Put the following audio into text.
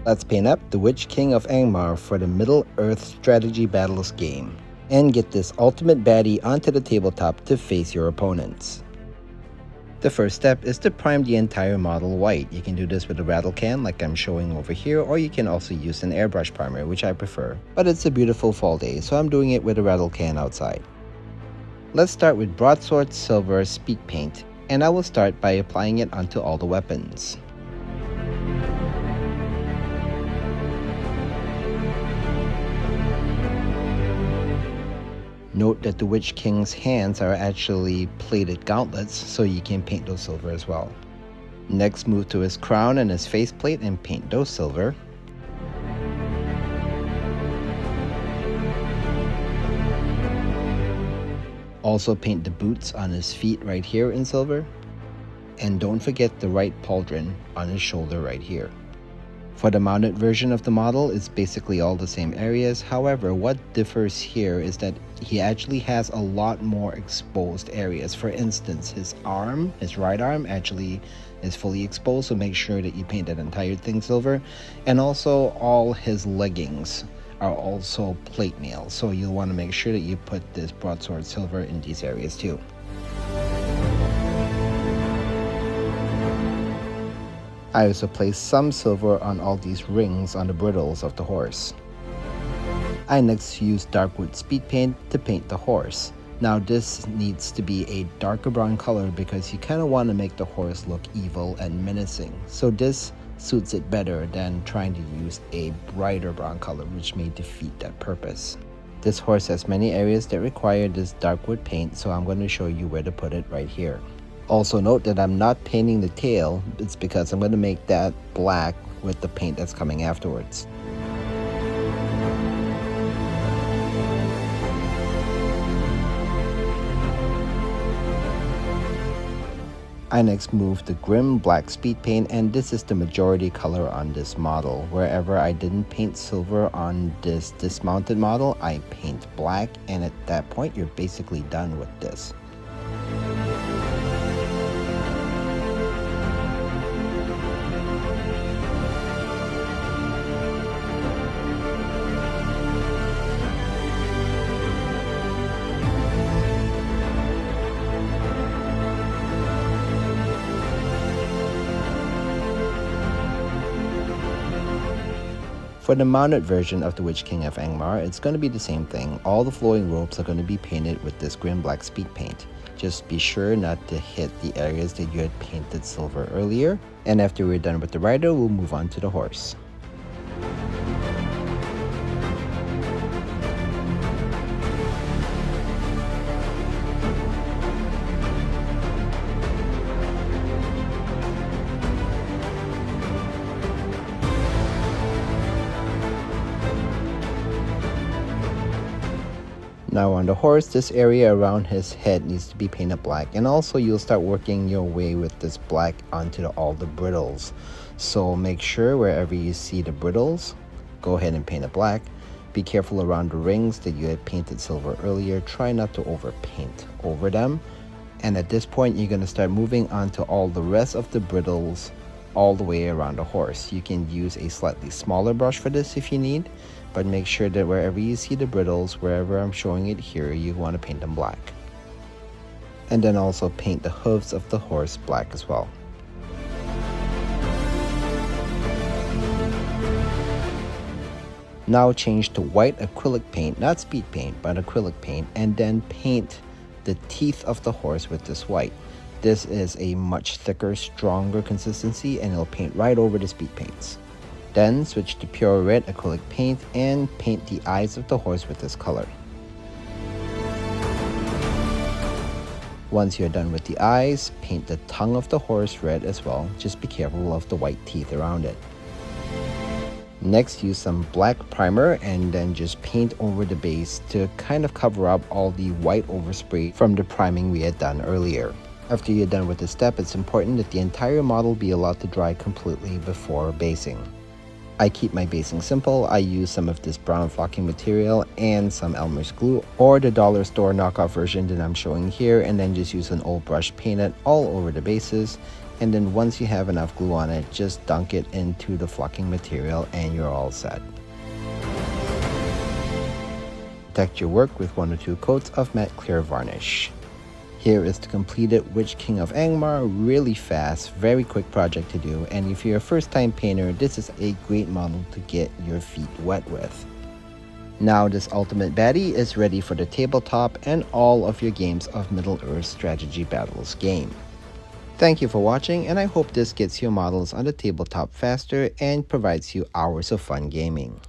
Let's paint up the Witch King of Angmar for the Middle-earth Strategy Battles game, and get this ultimate baddie onto the tabletop to face your opponents. The first step is to prime the entire model white. You can do this with a rattle can like I'm showing over here, or you can also use an airbrush primer, which I prefer. But it's a beautiful fall day, so I'm doing it with a rattle can outside. Let's start with Broadsword Silver Speed Paint, and I will start by applying it onto all the weapons. Note that the Witch King's hands are actually plated gauntlets, so you can paint those silver as well. Next, move to his crown and his faceplate and paint those silver. Also paint the boots on his feet right here in silver. And don't forget the right pauldron on his shoulder right here. For the mounted version of the model, it's basically all the same areas. However, what differs here is that he actually has a lot more exposed areas. For instance, his arm, his right arm, actually is fully exposed, so make sure that you paint that entire thing silver. And also, all his leggings are also plate mail, so you'll want to make sure that you put this broadsword silver in these areas too. I also placed some silver on all these rings on the bridles of the horse. I next used Darkwood Speed Paint to paint the horse. Now this needs to be a darker brown color because you kind of want to make the horse look evil and menacing. So this suits it better than trying to use a brighter brown color, which may defeat that purpose. This horse has many areas that require this Darkwood paint, so I'm going to show you where to put it right here. Also note that I'm not painting the tail. It's because I'm going to make that black with the paint that's coming afterwards. I next moved the Grim Black Speed Paint, and this is the majority color on this model. Wherever I didn't paint silver on this dismounted model, I paint black, and at that point you're basically done with this. For the mounted version of the Witch King of Angmar, it's going to be the same thing. All the flowing ropes are going to be painted with this Grim Black Speed Paint. Just be sure not to hit the areas that you had painted silver earlier. And after we're done with the rider, we'll move on to the horse. Now on the horse, this area around his head needs to be painted black, and also you'll start working your way with this black onto all the bridles. So make sure wherever you see the bridles, go ahead and paint it black. Be careful around the rings that you had painted silver earlier. Try not to overpaint over them. And at this point, you're going to start moving on to all the rest of the bridles all the way around the horse. You can use a slightly smaller brush for this if you need, but make sure that wherever you see the bridles, wherever I'm showing it here, you want to paint them black. And then also paint the hooves of the horse black as well. Now change to white acrylic paint, not speed paint, but acrylic paint, and then paint the teeth of the horse with this white. This is a much thicker, stronger consistency, and it'll paint right over the speed paints. Then switch to pure red acrylic paint and paint the eyes of the horse with this color. Once you're done with the eyes, paint the tongue of the horse red as well. Just be careful of the white teeth around it. Next, use some black primer and then just paint over the base to kind of cover up all the white overspray from the priming we had done earlier. After you're done with this step, it's important that the entire model be allowed to dry completely before basing. I keep my basing simple. I use some of this brown flocking material and some Elmer's glue, or the dollar store knockoff version that I'm showing here, and then just use an old brush, paint it all over the bases, And then once you have enough glue on it, just dunk it into the flocking material and you're all set. Protect your work with 1 or 2 coats of matte clear varnish. Here is the completed Witch King of Angmar. Really fast, very quick project to do, and if you're a first time painter, this is a great model to get your feet wet with. Now this ultimate baddie is ready for the tabletop and all of your games of Middle-earth strategy battles game. Thank you for watching, and I hope this gets your models on the tabletop faster and provides you hours of fun gaming.